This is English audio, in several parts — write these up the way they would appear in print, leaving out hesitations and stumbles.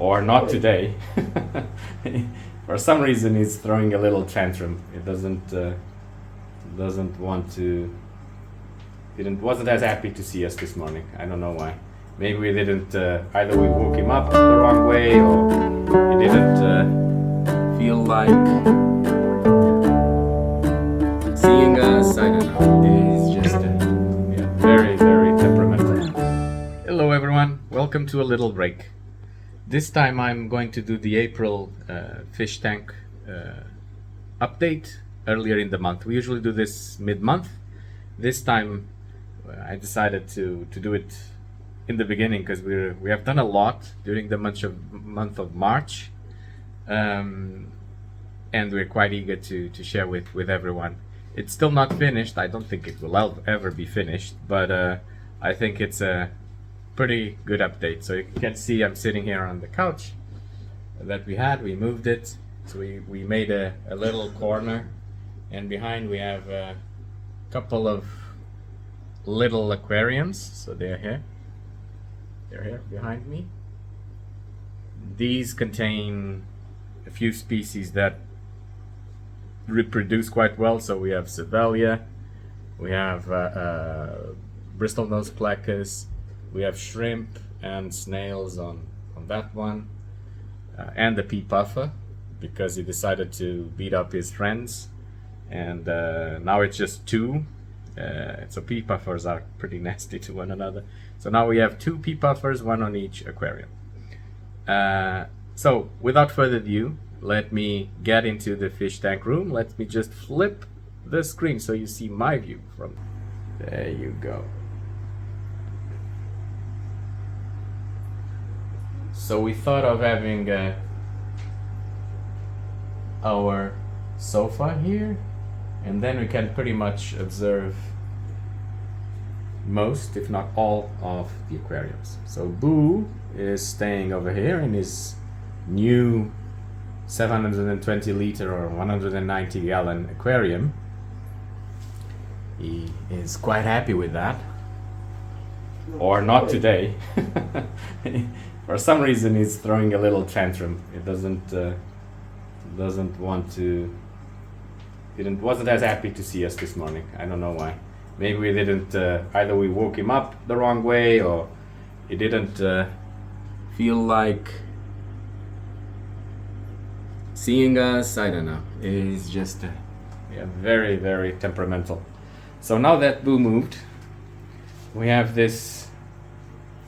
or not today. For some reason, he's throwing a little tantrum. It doesn't want to. Wasn't as happy to see us this morning. I don't know why. Maybe we didn't. Either we woke him up the wrong way, or he didn't feel like seeing us. I don't know. He's just very, very temperamental. Hello, everyone. Welcome to a little break. This time I'm going to do the April fish tank update earlier in the month. We usually do this mid-month. This time I decided to do it in the beginning because we have done a lot during the month of March, and we're quite eager to share with everyone. It's still not finished. I don't think it will ever be finished, but I think it's a pretty good update. So you can see I'm sitting here on the couch that we moved it, so we made a little corner, and behind we have a couple of little aquariums. So they're here behind me. These contain a few species that reproduce quite well. So we have Cevalia, we have bristlenose placas, we have shrimp and snails on that one, and the pea puffer, because he decided to beat up his friends, and now it's just two. So pea puffers are pretty nasty to one another. So now we have two pea puffers, one on each aquarium. So without further ado, let me get into the fish tank room. Let me just flip the screen so you see my view from. There you go. So we thought of having our sofa here, and then we can pretty much observe most, if not all, of the aquariums. So Boo is staying over here in his new 720 liter or 190 gallon aquarium. He is quite happy with that. Or not today. For some reason he's throwing a little tantrum. It doesn't want to. Wasn't as happy to see us this morning. I don't know why. Maybe we didn't. Either we woke him up the wrong way, or he didn't feel like seeing us. I don't know. He's just very, very temperamental. So now that Boo moved, we have this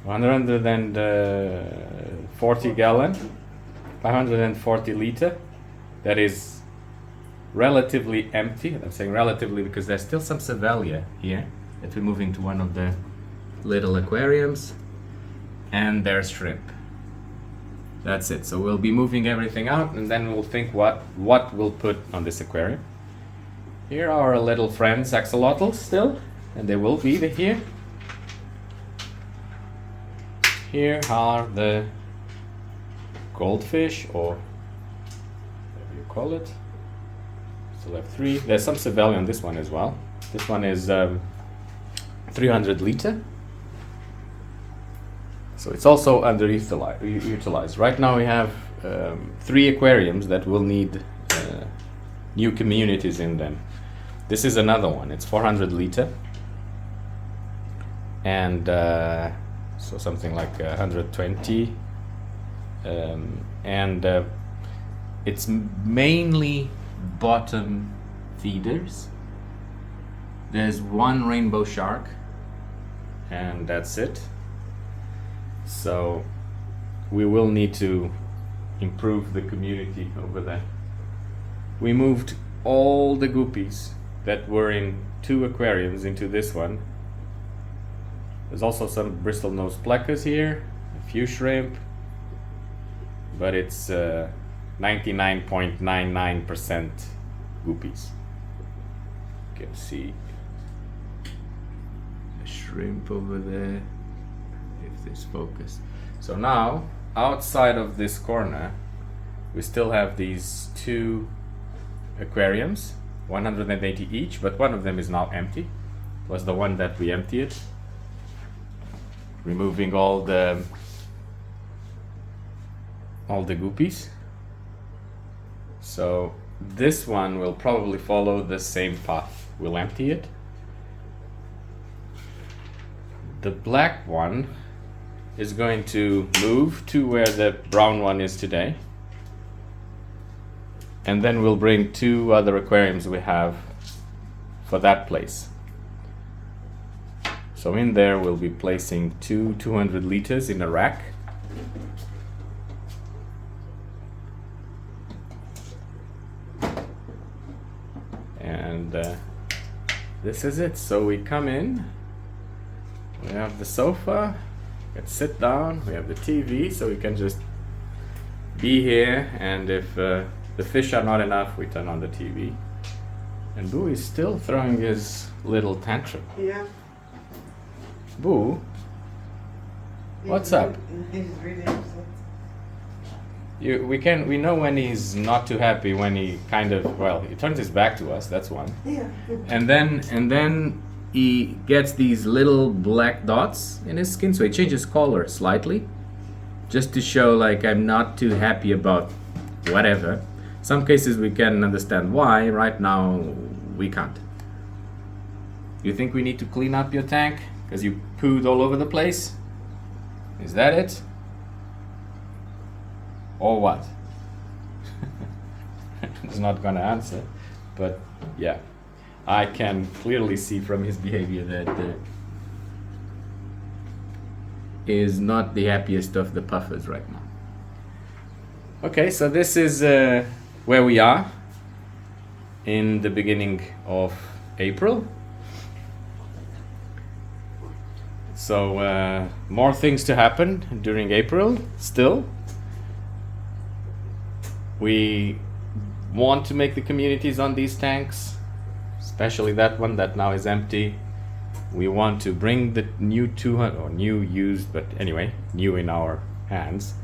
140 gallon, 540 liter that is relatively empty. I'm saying relatively because there's still some Cevalia here that we're moving to one of the little aquariums, and there's shrimp. That's it. So we'll be moving everything out, and then we'll think what we'll put on this aquarium. Here are our little friends, axolotls, still, and they will be here. Here are the goldfish, or whatever you call it. Still have three. There's some Cevalia on this one as well. This one is 300 liter. So it's also underutilized. Right now we have 3 aquariums that will need new communities in them. This is another one. It's 400 liter. And so something like 120, and it's mainly bottom feeders. There's one rainbow shark, and that's it. So we will need to improve the community over there. We moved all the guppies that were in 2 aquariums into this one. There's also some bristlenose placas here, a few shrimp, but it's 99.99% guppies. You can see the shrimp over there, if this focus. So now, outside of this corner, we still have these 2 aquariums, 180 each, but one of them is now empty. It was the one that we emptied, removing all the all the goopies. So this one will probably follow the same path. We'll empty it. The black one is going to move to where the brown one is today. And then we'll bring 2 other aquariums we have for that place. So in there we'll be placing 2 200 liters in a rack. And this is it. So we come in, we have the sofa, we can sit down, we have the TV, so we can just be here, and if the fish are not enough, we turn on the TV. And Boo is still throwing his little tantrum. Yeah. Boo, what's up? He's really upset. We know when he's not too happy, when he kind of, well, he turns his back to us, that's one. Yeah. And then he gets these little black dots in his skin, so he changes color slightly, just to show like I'm not too happy about whatever. Some cases we can understand why, right now we can't. You think we need to clean up your tank because you pooed all over the place? Is that it? Or what? He's not gonna answer, but yeah, I can clearly see from his behavior that is not the happiest of the puffers right now. Okay, so this is where we are in the beginning of April. So more things to happen during April still. We want to make the communities on these tanks, especially that one that now is empty. We want to bring the new 200, or new used, but anyway, new in our hands,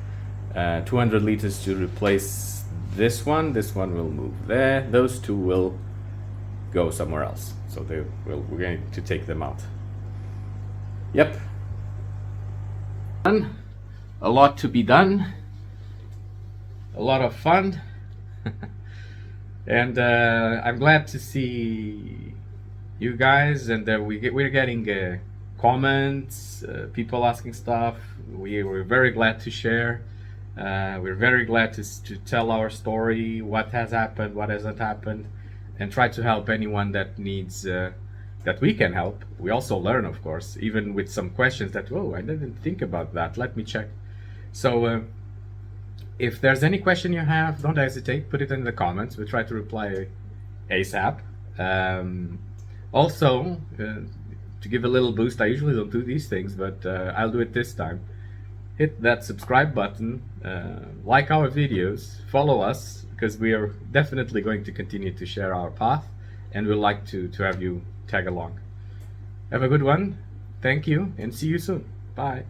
200 liters to replace this one. This one will move there. Those 2 will go somewhere else. So we're going to take them out. Yep. A lot to be done. A lot of fun. And I'm glad to see you guys, and we're getting comments, people asking stuff. We're very glad to share. We're very glad to tell our story, what has happened, what hasn't happened, and try to help anyone that needs, that we can help. We also learn, of course, even with some questions that, oh, I didn't think about that, let me check. So if there's any question you have, don't hesitate, put it in the comments. We'll try to reply ASAP. Also, to give a little boost, I usually don't do these things, but I'll do it this time. Hit that subscribe button, like our videos, follow us, because we are definitely going to continue to share our path, and we'd like to have you tag along. Have a good one, thank you, and see you soon. Bye.